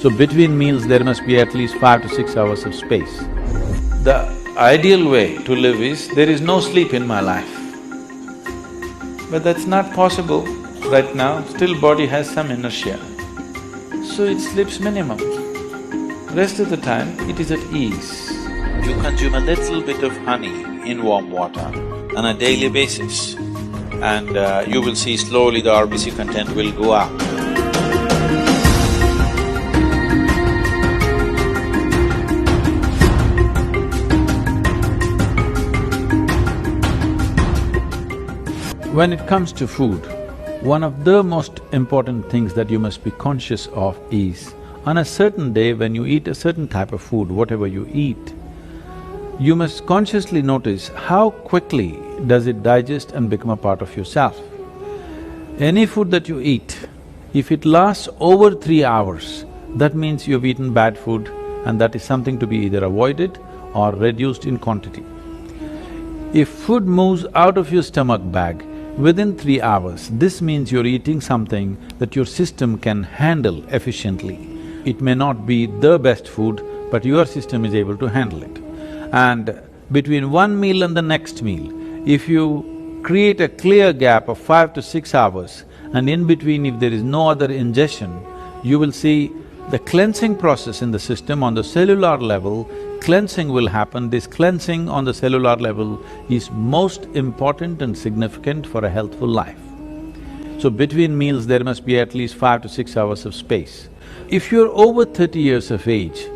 So between meals there must be at least 5 to 6 hours of space. The ideal way to live is, there is no sleep in my life. But that's not possible right now, still body has some inertia. So it sleeps minimum. Rest of the time, it is at ease. You consume a little bit of honey in warm water on a daily basis, and you will see slowly the RBC content will go up. When it comes to food, one of the most important things that you must be conscious of is, on a certain day when you eat a certain type of food, whatever you eat, you must consciously notice how quickly does it digest and become a part of yourself. Any food that you eat, if it lasts over 3 hours, that means you've eaten bad food and that is something to be either avoided or reduced in quantity. If food moves out of your stomach bag within 3 hours, this means you're eating something that your system can handle efficiently. It may not be the best food, but your system is able to handle it. And between one meal and the next meal, if you create a clear gap of 5 to 6 hours, and in between if there is no other ingestion, you will see the cleansing process in the system on the cellular level, cleansing will happen. This cleansing on the cellular level is most important and significant for a healthful life. So between meals there must be at least 5 to 6 hours of space. If you're over 30 years of age,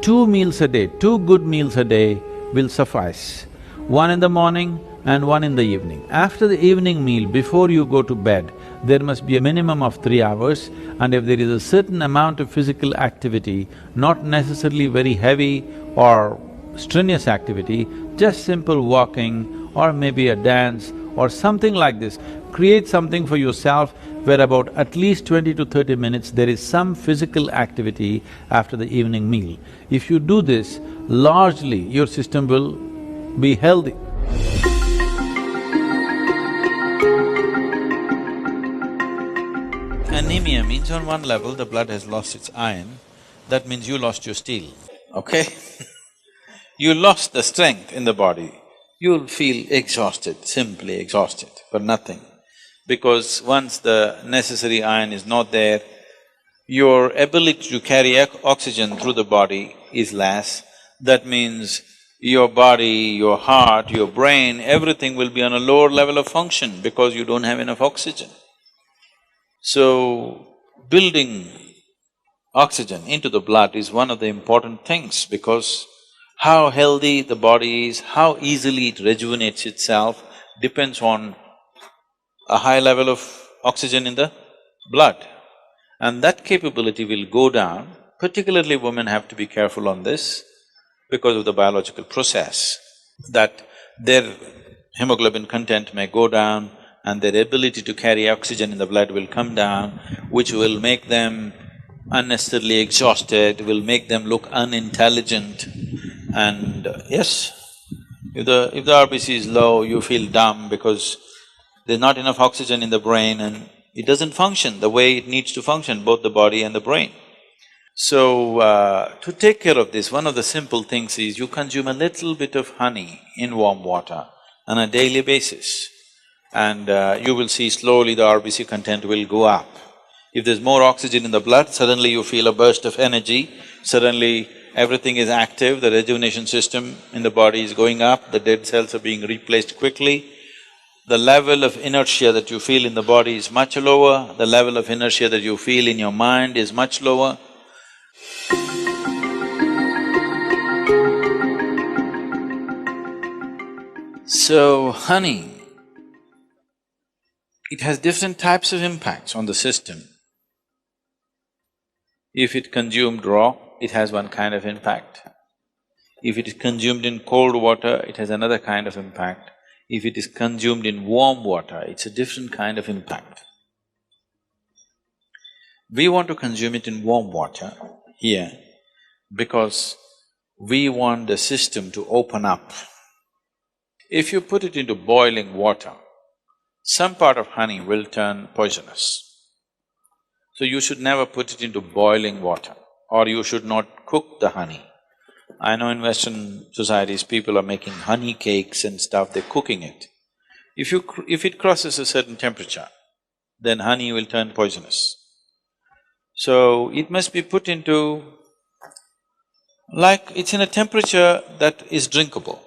2 meals a day, 2 good meals a day will suffice. One in the morning and one in the evening. After the evening meal, before you go to bed, there must be a minimum of 3 hours, and if there is a certain amount of physical activity, not necessarily very heavy or strenuous activity, just simple walking or maybe a dance or something like this, create something for yourself where about at least 20 to 30 minutes there is some physical activity after the evening meal. If you do this, largely your system will be healthy. Anemia means on one level the blood has lost its iron, that means you lost your steel, okay? You lost the strength in the body, you'll feel exhausted, simply exhausted for nothing. Because once the necessary iron is not there, your ability to carry oxygen through the body is less. That means your body, your heart, your brain, everything will be on a lower level of function because you don't have enough oxygen. So, building oxygen into the blood is one of the important things, because how healthy the body is, how easily it rejuvenates itself depends on a high level of oxygen in the blood. And that capability will go down, particularly women have to be careful on this because of the biological process, that their hemoglobin content may go down and their ability to carry oxygen in the blood will come down, which will make them unnecessarily exhausted, will make them look unintelligent. And yes, if the RBC is low, you feel dumb because there's not enough oxygen in the brain and it doesn't function the way it needs to function, both the body and the brain. So, to take care of this, one of the simple things is you consume a little bit of honey in warm water on a daily basis, and you will see slowly the RBC content will go up. If there's more oxygen in the blood, suddenly you feel a burst of energy, suddenly everything is active, the rejuvenation system in the body is going up, the dead cells are being replaced quickly. The level of inertia that you feel in the body is much lower, the level of inertia that you feel in your mind is much lower. So, honey, it has different types of impacts on the system. If it consumed raw, it has one kind of impact. If it is consumed in cold water, it has another kind of impact. If it is consumed in warm water, it's a different kind of impact. We want to consume it in warm water here because we want the system to open up. If you put it into boiling water, some part of honey will turn poisonous. So you should never put it into boiling water. or you should not cook the honey. I know in Western societies, people are making honey cakes and stuff, they're cooking it. If it crosses a certain temperature, then honey will turn poisonous. So, it must be put into… like it's in a temperature that is drinkable.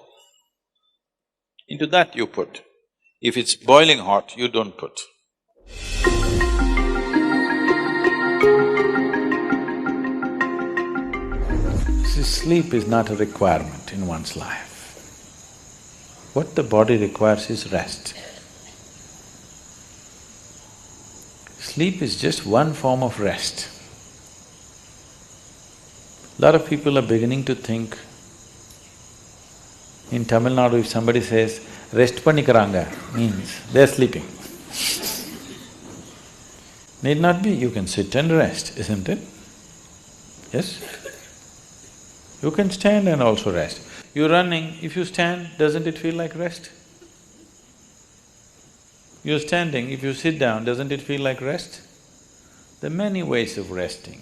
Into that you put. If it's boiling hot, you don't put. See, sleep is not a requirement in one's life. What the body requires is rest. Sleep is just one form of rest. Lot of people are beginning to think, in Tamil Nadu if somebody says, rest panikaranga, means they're sleeping. Need not be, you can sit and rest, isn't it? Yes? You can stand and also rest. You're running, if you stand, doesn't it feel like rest? You're standing, if you sit down, doesn't it feel like rest? There are many ways of resting.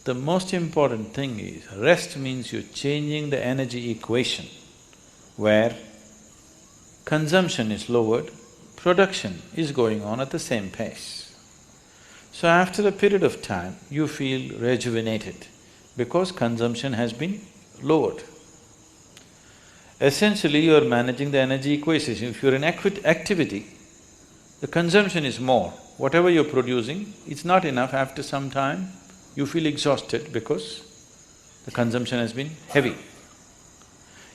The most important thing is, rest means you're changing the energy equation where consumption is lowered, production is going on at the same pace. So after a period of time, you feel rejuvenated because consumption has been lowered. Essentially, you're managing the energy equation. If you're in activity, the consumption is more. Whatever you're producing, it's not enough. After some time, you feel exhausted because the consumption has been heavy.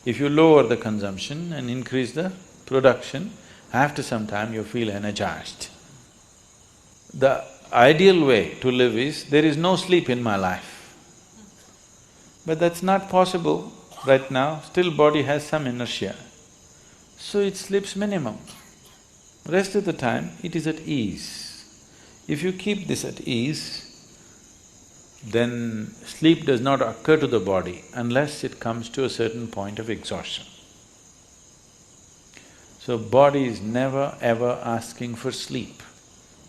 If you lower the consumption and increase the production, after some time you feel energized. The ideal way to live is, there is no sleep in my life. But that's not possible right now, still body has some inertia. So it sleeps minimum. Rest of the time, it is at ease. If you keep this at ease, then sleep does not occur to the body unless it comes to a certain point of exhaustion. So body is never ever asking for sleep,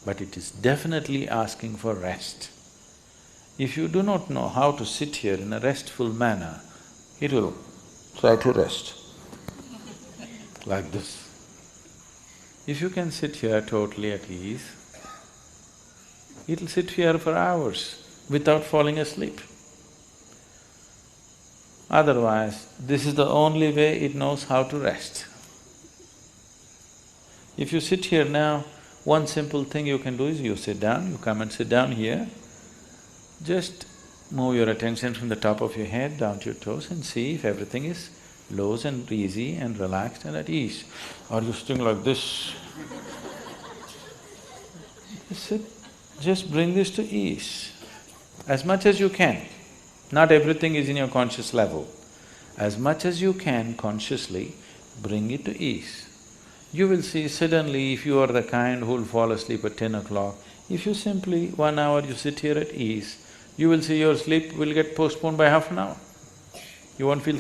but it is definitely asking for rest. If you do not know how to sit here in a restful manner, it will try to rest like this. If you can sit here totally at ease, it'll sit here for hours without falling asleep. Otherwise, this is the only way it knows how to rest. If you sit here now, one simple thing you can do is you sit down, you come and sit down here, just move your attention from the top of your head down to your toes and see if everything is loose and easy and relaxed and at ease. Are you sitting like this? Just sit, just bring this to ease as much as you can. Not everything is in your conscious level. As much as you can consciously, bring it to ease. You will see suddenly, if you are the kind who'll fall asleep at 10 o'clock, if you simply 1 hour you sit here at ease, you will see your sleep will get postponed by half an hour. You won't feel